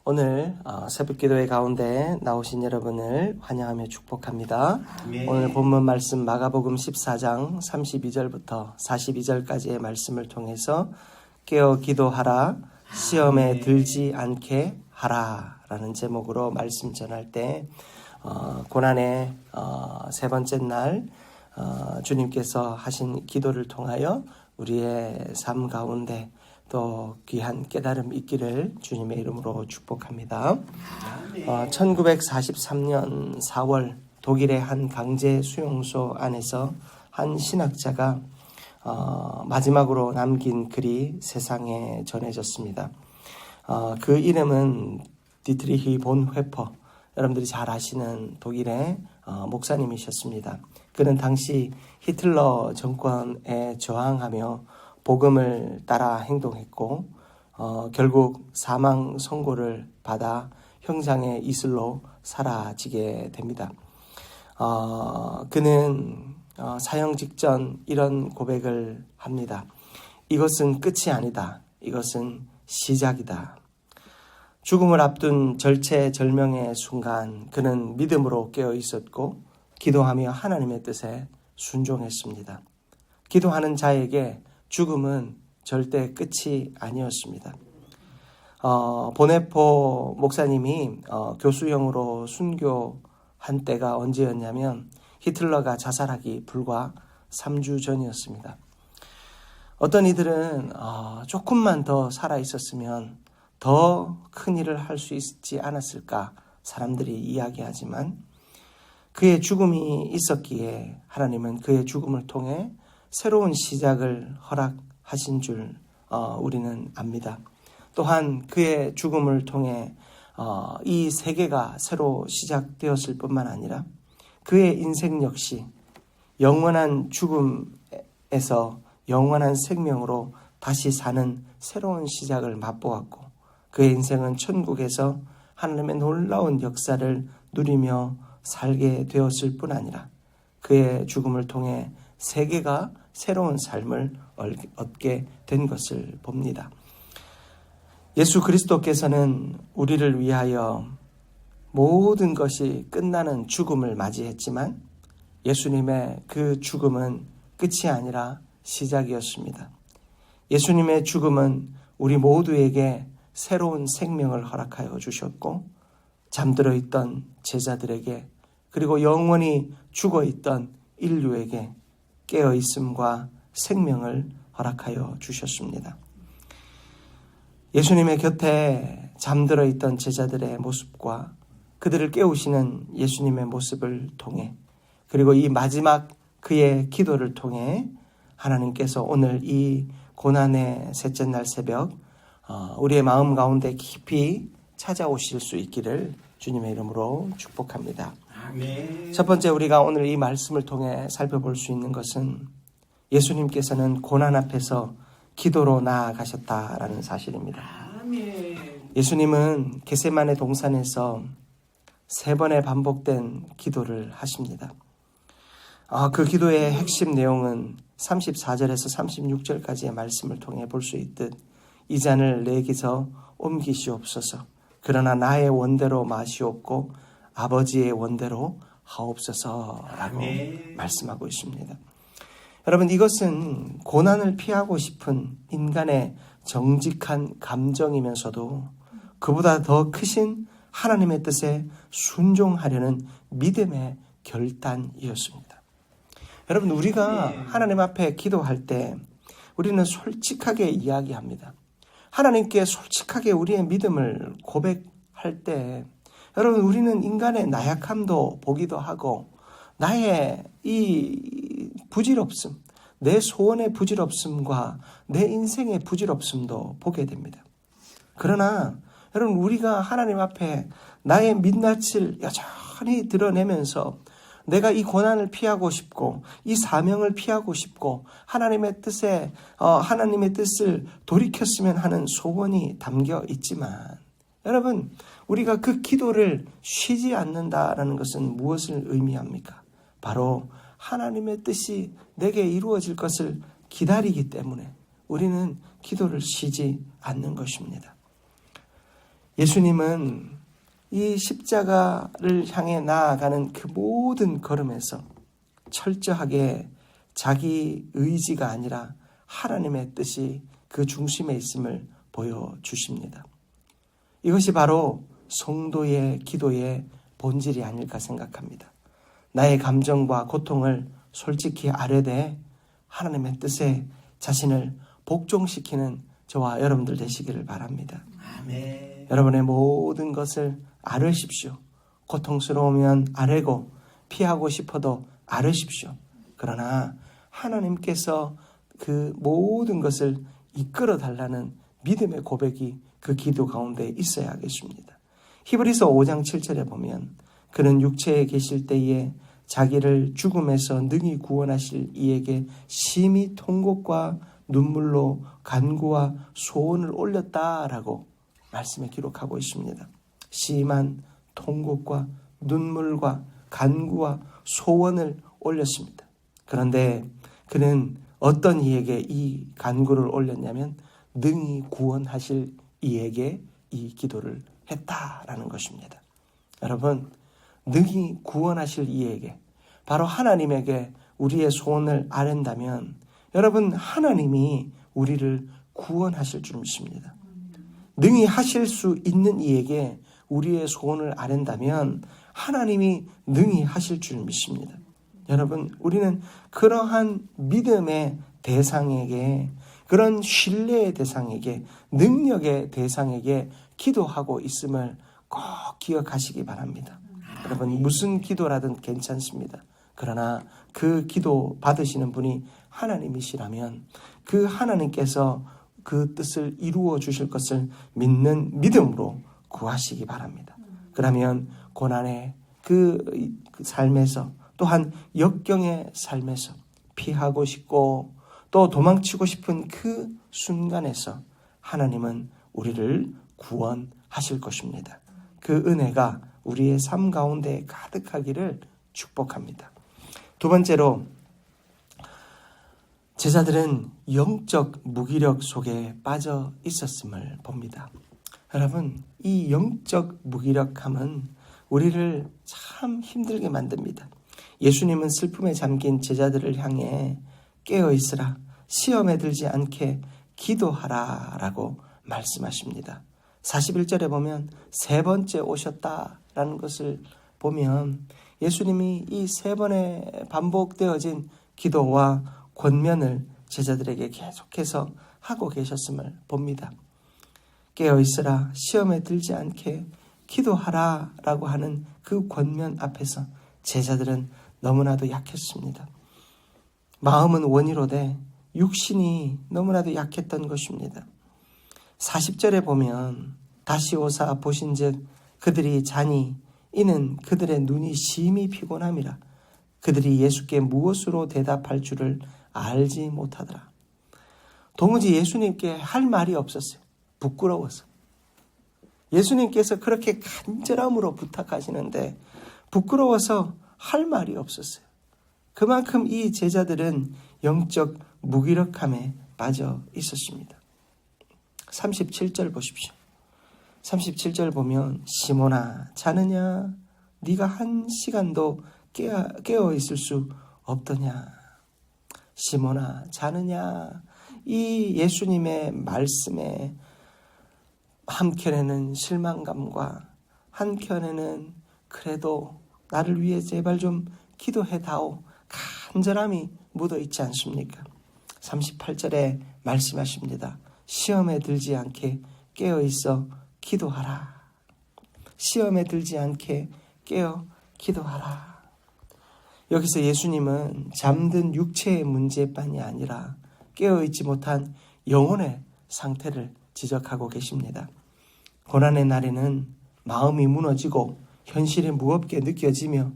오늘 새벽 기도회 가운데 나오신 여러분을 환영하며 축복합니다. 네. 오늘 본문 말씀 마가복음 14장 32절부터 42절까지의 말씀을 통해서 깨어 기도하라, 시험에 들지 않게 하라 라는 제목으로 말씀 전할 때 고난의 세 번째 날 주님께서 하신 기도를 통하여 우리의 삶 가운데 또 귀한 깨달음 있기를 주님의 이름으로 축복합니다. 1943년 4월 독일의 한 강제 수용소 안에서 한 신학자가 마지막으로 남긴 글이 세상에 전해졌습니다. 그 이름은 디트리히 본 회퍼, 여러분들이 잘 아시는 독일의 목사님이셨습니다. 그는 당시 히틀러 정권에 저항하며 복음을 따라 행동했고 결국 사망 선고를 받아 형장의 이슬로 사라지게 됩니다. 그는 사형 직전 이런 고백을 합니다. 이것은 끝이 아니다. 이것은 시작이다. 죽음을 앞둔 절체절명의 순간 그는 믿음으로 깨어 있었고 기도하며 하나님의 뜻에 순종했습니다. 기도하는 자에게 죽음은 절대 끝이 아니었습니다. 보네포 목사님이 교수형으로 순교한 때가 언제였냐면 히틀러가 자살하기 불과 3주 전이었습니다. 어떤 이들은 조금만 더 살아 있었으면 더 큰 일을 할 수 있지 않았을까 사람들이 이야기하지만 그의 죽음이 있었기에 하나님은 그의 죽음을 통해 새로운 시작을 허락하신 줄 우리는 압니다. 또한 그의 죽음을 통해 이 세계가 새로 시작되었을 뿐만 아니라 그의 인생 역시 영원한 죽음에서 영원한 생명으로 다시 사는 새로운 시작을 맛보았고 그의 인생은 천국에서 하나님의 놀라운 역사를 누리며 살게 되었을 뿐 아니라 그의 죽음을 통해 세계가 새로운 삶을 얻게 된 것을 봅니다. 예수 그리스도께서는 우리를 위하여 모든 것이 끝나는 죽음을 맞이했지만 예수님의 그 죽음은 끝이 아니라 시작이었습니다. 예수님의 죽음은 우리 모두에게 새로운 생명을 허락하여 주셨고 잠들어 있던 제자들에게 그리고 영원히 죽어 있던 인류에게 깨어있음과 생명을 허락하여 주셨습니다. 예수님의 곁에 잠들어 있던 제자들의 모습과 그들을 깨우시는 예수님의 모습을 통해 그리고 이 마지막 그의 기도를 통해 하나님께서 오늘 이 고난의 셋째 날 새벽 우리의 마음 가운데 깊이 찾아오실 수 있기를 주님의 이름으로 축복합니다. 아멘. 첫 번째 우리가 오늘 이 말씀을 통해 살펴볼 수 있는 것은 예수님께서는 고난 앞에서 기도로 나아가셨다라는 사실입니다. 아멘. 예수님은 겟세마네 동산에서 3번의 반복된 기도를 하십니다. 그 기도의 핵심 내용은 34절에서 36절까지의 말씀을 통해 볼 수 있듯 이 잔을 내게서 옮기시옵소서. 그러나 나의 원대로 마시옵고 아버지의 원대로 하옵소서라고 말씀하고 있습니다. 여러분 이것은 고난을 피하고 싶은 인간의 정직한 감정이면서도 그보다 더 크신 하나님의 뜻에 순종하려는 믿음의 결단이었습니다. 여러분 우리가 하나님 앞에 기도할 때 우리는 솔직하게 이야기합니다. 하나님께 솔직하게 우리의 믿음을 고백할 때 여러분 우리는 인간의 나약함도 보기도 하고 나의 이 부질없음, 내 소원의 부질없음과 내 인생의 부질없음도 보게 됩니다. 그러나 여러분 우리가 하나님 앞에 나의 민낯을 여전히 드러내면서 내가 이 고난을 피하고 싶고 이 사명을 피하고 싶고 하나님의 뜻을 돌이켰으면 하는 소원이 담겨 있지만 여러분 우리가 그 기도를 쉬지 않는다라는 것은 무엇을 의미합니까? 바로 하나님의 뜻이 내게 이루어질 것을 기다리기 때문에 우리는 기도를 쉬지 않는 것입니다. 예수님은 이 십자가를 향해 나아가는 그 모든 걸음에서 철저하게 자기 의지가 아니라 하나님의 뜻이 그 중심에 있음을 보여주십니다. 이것이 바로 성도의 기도의 본질이 아닐까 생각합니다. 나의 감정과 고통을 솔직히 아뢰되 하나님의 뜻에 자신을 복종시키는 저와 여러분들 되시기를 바랍니다. 아멘. 여러분의 모든 것을 아뢰십시오. 고통스러우면 아뢰고 피하고 싶어도 아뢰십시오. 그러나 하나님께서 그 모든 것을 이끌어 달라는 믿음의 고백이 그 기도 가운데 있어야겠습니다. 히브리서 5장 7절에 보면 그는 육체에 계실 때에 자기를 죽음에서 능히 구원하실 이에게 심히 통곡과 눈물로 간구와 소원을 올렸다라고 말씀에 기록하고 있습니다. 심한 통곡과 눈물과 간구와 소원을 올렸습니다. 그런데 그는 어떤 이에게 이 간구를 올렸냐면 능히 구원하실 이에게 이 기도를 했다라는 것입니다. 여러분, 능히 구원하실 이에게, 바로 하나님에게 우리의 소원을 아랜다면 여러분, 하나님이 우리를 구원하실 줄 믿습니다. 능히 하실 수 있는 이에게 우리의 소원을 아랜다면 하나님이 능히 하실 줄 믿습니다. 여러분, 우리는 그러한 믿음의 대상에게, 그런 신뢰의 대상에게, 능력의 대상에게 기도하고 있음을 꼭 기억하시기 바랍니다. 여러분, 무슨 기도라든 괜찮습니다. 그러나 그 기도 받으시는 분이 하나님이시라면 그 하나님께서 그 뜻을 이루어 주실 것을 믿는 믿음으로 구하시기 바랍니다. 그러면 고난의 그 삶에서, 또한 역경의 삶에서 피하고 싶고 또 도망치고 싶은 그 순간에서 하나님은 우리를 구원하실 것입니다. 그 은혜가 우리의 삶 가운데 가득하기를 축복합니다. 두 번째로, 제자들은 영적 무기력 속에 빠져 있었음을 봅니다. 여러분, 이 영적 무기력함은 우리를 참 힘들게 만듭니다. 예수님은 슬픔에 잠긴 제자들을 향해 깨어있으라, 시험에 들지 않게 기도하라 라고 말씀하십니다. 41절에 보면 세 번째 오셨다라는 것을 보면 예수님이 이 세 번의 반복되어진 기도와 권면을 제자들에게 계속해서 하고 계셨음을 봅니다. 깨어있으라, 시험에 들지 않게 기도하라 라고 하는 그 권면 앞에서 제자들은 너무나도 약했습니다. 마음은 원이로되 육신이 너무나도 약했던 것입니다. 40절에 보면 다시 오사 보신즉 그들이 자니 이는 그들의 눈이 심히 피곤함이라. 그들이 예수께 무엇으로 대답할 줄을 알지 못하더라. 도무지 예수님께 할 말이 없었어요. 부끄러워서. 예수님께서 그렇게 간절함으로 부탁하시는데 부끄러워서 할 말이 없었어요. 그만큼 이 제자들은 영적 무기력함에 빠져 있었습니다. 37절 보십시오. 37절 보면 시몬아 자느냐, 네가 한 시간도 깨어 있을 수 없더냐. 시몬아 자느냐, 이 예수님의 말씀에 한켠에는 실망감과 한켠에는 그래도 나를 위해 제발 좀 기도해다오 간절함이 묻어 있지 않습니까? 38절에 말씀하십니다. 시험에 들지 않게 깨어 있어 기도하라. 시험에 들지 않게 깨어 기도하라. 여기서 예수님은 잠든 육체의 문제만이 아니라 깨어있지 못한 영혼의 상태를 지적하고 계십니다. 고난의 날에는 마음이 무너지고 현실이 무겁게 느껴지며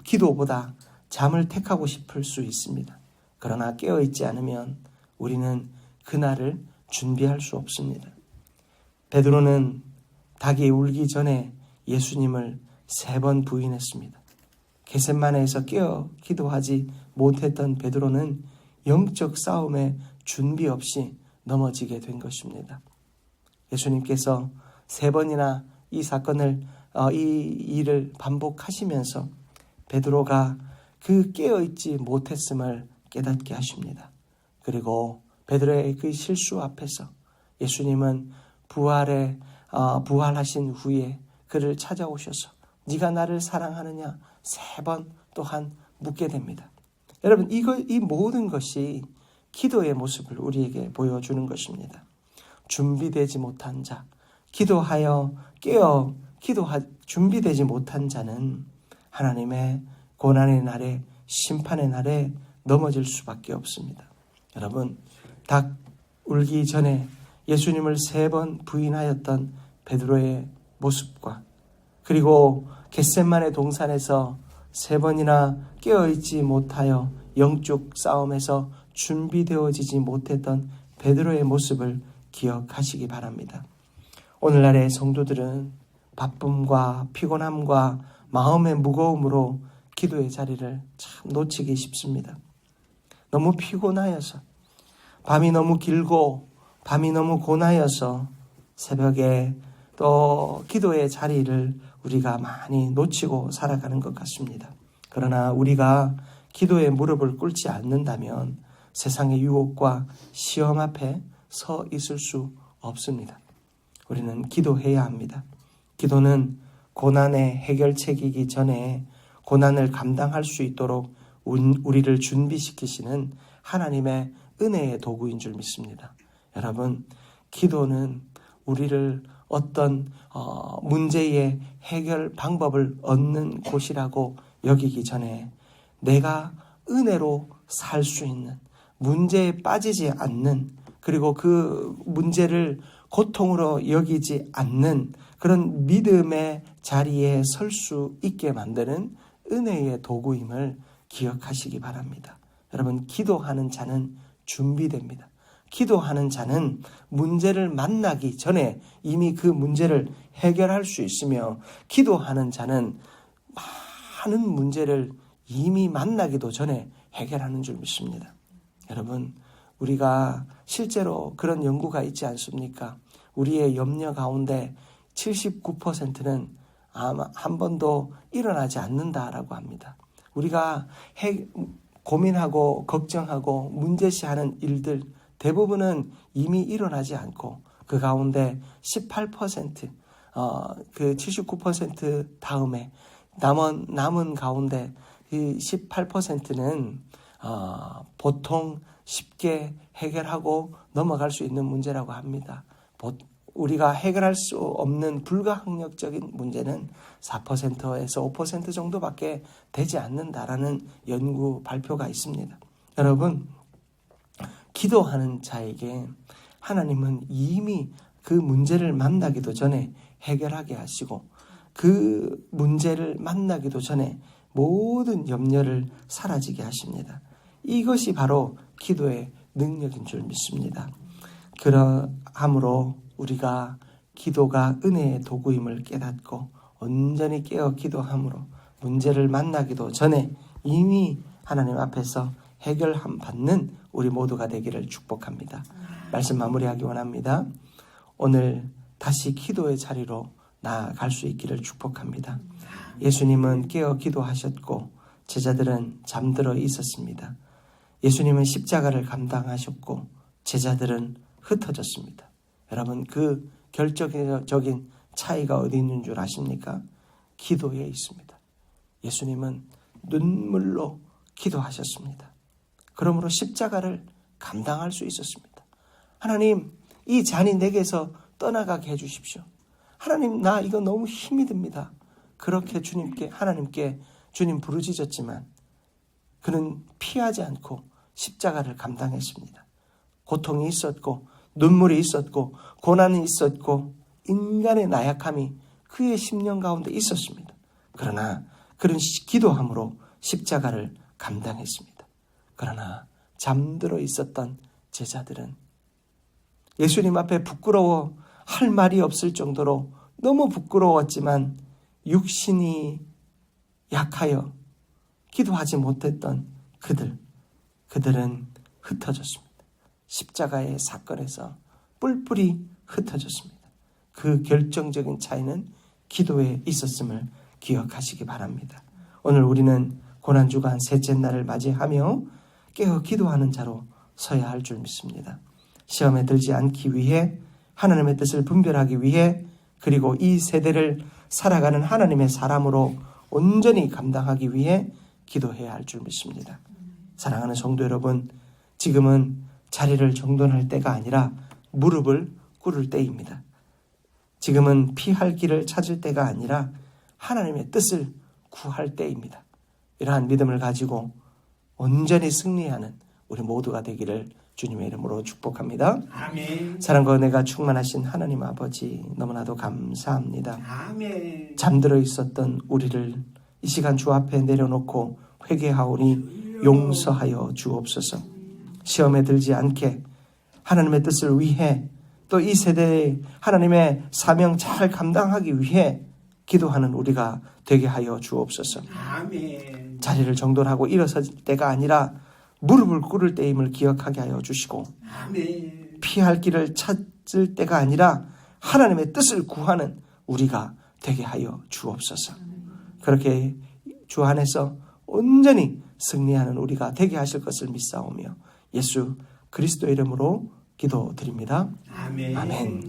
기도보다 잠을 택하고 싶을 수 있습니다. 그러나 깨어있지 않으면 우리는 그날을 준비할 수 없습니다. 베드로는 닭이 울기 전에 예수님을 3번 부인했습니다. 겟세마네에서 깨어 기도하지 못했던 베드로는 영적 싸움에 준비 없이 넘어지게 된 것입니다. 예수님께서 3번이나 이 사건을 이 일을 반복하시면서 베드로가 그 깨어있지 못했음을 깨닫게 하십니다. 그리고 베드로의 그 실수 앞에서 예수님은 부활하신 후에 그를 찾아오셔서 네가 나를 사랑하느냐 3번 또한 묻게 됩니다. 여러분 이 모든 것이 기도의 모습을 우리에게 보여주는 것입니다. 준비되지 못한 자, 기도하여 준비되지 못한 자는 하나님의 고난의 날에 심판의 날에 넘어질 수밖에 없습니다. 여러분 닭 울기 전에 예수님을 3번 부인하였던 베드로의 모습과 그리고 겟세마네 동산에서 3번이나 깨어있지 못하여 영적 싸움에서 준비되어지지 못했던 베드로의 모습을 기억하시기 바랍니다. 오늘날의 성도들은 바쁨과 피곤함과 마음의 무거움으로 기도의 자리를 참 놓치기 쉽습니다. 너무 피곤하여서 밤이 너무 길고 밤이 너무 고나여서 새벽에 또 기도의 자리를 우리가 많이 놓치고 살아가는 것 같습니다. 그러나 우리가 기도의 무릎을 꿇지 않는다면 세상의 유혹과 시험 앞에 서 있을 수 없습니다. 우리는 기도해야 합니다. 기도는 고난의 해결책이기 전에 고난을 감당할 수 있도록 우리를 준비시키시는 하나님의 은혜의 도구인 줄 믿습니다. 여러분, 기도는 우리를 어떤 문제의 해결 방법을 얻는 곳이라고 여기기 전에 내가 은혜로 살 수 있는, 문제에 빠지지 않는, 그리고 그 문제를 고통으로 여기지 않는 그런 믿음의 자리에 설 수 있게 만드는 은혜의 도구임을 기억하시기 바랍니다. 여러분, 기도하는 자는 준비됩니다. 기도하는 자는 문제를 만나기 전에 이미 그 문제를 해결할 수 있으며, 기도하는 자는 많은 문제를 이미 만나기도 전에 해결하는 줄 믿습니다. 여러분, 우리가 실제로 그런 연구가 있지 않습니까? 우리의 염려 가운데 79%는 아마 한 번도 일어나지 않는다라고 합니다. 우리가 고민하고 걱정하고 문제시하는 일들 대부분은 이미 일어나지 않고 그 가운데 18%, 그 79% 다음에 남은 가운데 이 18%는 보통 쉽게 해결하고 넘어갈 수 있는 문제라고 합니다. 우리가 해결할 수 없는 불가항력적인 문제는 4%에서 5% 정도밖에 되지 않는다라는 연구 발표가 있습니다. 여러분, 기도하는 자에게 하나님은 이미 그 문제를 만나기도 전에 해결하게 하시고, 그 문제를 만나기도 전에 모든 염려를 사라지게 하십니다. 이것이 바로 기도의 능력인 줄 믿습니다. 그러함으로 우리가 기도가 은혜의 도구임을 깨닫고 온전히 깨어 기도함으로 문제를 만나기도 전에 이미 하나님 앞에서 해결함 받는 우리 모두가 되기를 축복합니다. 말씀 마무리하기 원합니다. 오늘 다시 기도의 자리로 나아갈 수 있기를 축복합니다. 예수님은 깨어 기도하셨고 제자들은 잠들어 있었습니다. 예수님은 십자가를 감당하셨고 제자들은 흩어졌습니다. 여러분, 그 결정적인 차이가 어디 있는 줄 아십니까? 기도에 있습니다. 예수님은 눈물로 기도하셨습니다. 그러므로 십자가를 감당할 수 있었습니다. 하나님, 이 잔이 내게서 떠나가게 해주십시오. 하나님, 나 이거 너무 힘이 듭니다. 그렇게 하나님께 주님 부르짖었지만 그는 피하지 않고 십자가를 감당했습니다. 고통이 있었고 눈물이 있었고 고난이 있었고 인간의 나약함이 그의 심령 가운데 있었습니다. 그러나 그는 기도함으로 십자가를 감당했습니다. 그러나 잠들어 있었던 제자들은 예수님 앞에 부끄러워 할 말이 없을 정도로 너무 부끄러웠지만 육신이 약하여 기도하지 못했던 그들은 흩어졌습니다. 십자가의 사건에서 뿔뿔이 흩어졌습니다. 그 결정적인 차이는 기도에 있었음을 기억하시기 바랍니다. 오늘 우리는 고난주간 셋째 날을 맞이하며 깨어 기도하는 자로 서야 할 줄 믿습니다. 시험에 들지 않기 위해, 하나님의 뜻을 분별하기 위해, 그리고 이 세대를 살아가는 하나님의 사람으로 온전히 감당하기 위해 기도해야 할 줄 믿습니다. 사랑하는 성도 여러분, 지금은 자리를 정돈할 때가 아니라 무릎을 꿇을 때입니다. 지금은 피할 길을 찾을 때가 아니라 하나님의 뜻을 구할 때입니다. 이러한 믿음을 가지고 온전히 승리하는 우리 모두가 되기를 주님의 이름으로 축복합니다. 아멘. 사랑과 은혜가 충만하신 하나님 아버지, 너무나도 감사합니다. 아멘. 잠들어 있었던 우리를 이 시간 주 앞에 내려놓고 회개하오니 용서하여 주옵소서. 시험에 들지 않게 하나님의 뜻을 위해, 또 이 세대의 하나님의 사명 잘 감당하기 위해 기도하는 우리가 되게 하여 주옵소서. 아멘. 자리를 정돈하고 일어설 때가 아니라 무릎을 꿇을 때임을 기억하게 하여 주시고, 아멘. 피할 길을 찾을 때가 아니라 하나님의 뜻을 구하는 우리가 되게 하여 주옵소서. 그렇게 주 안에서 온전히 승리하는 우리가 되게 하실 것을 믿사오며 예수 그리스도의 이름으로 기도드립니다. 아멘. 아멘.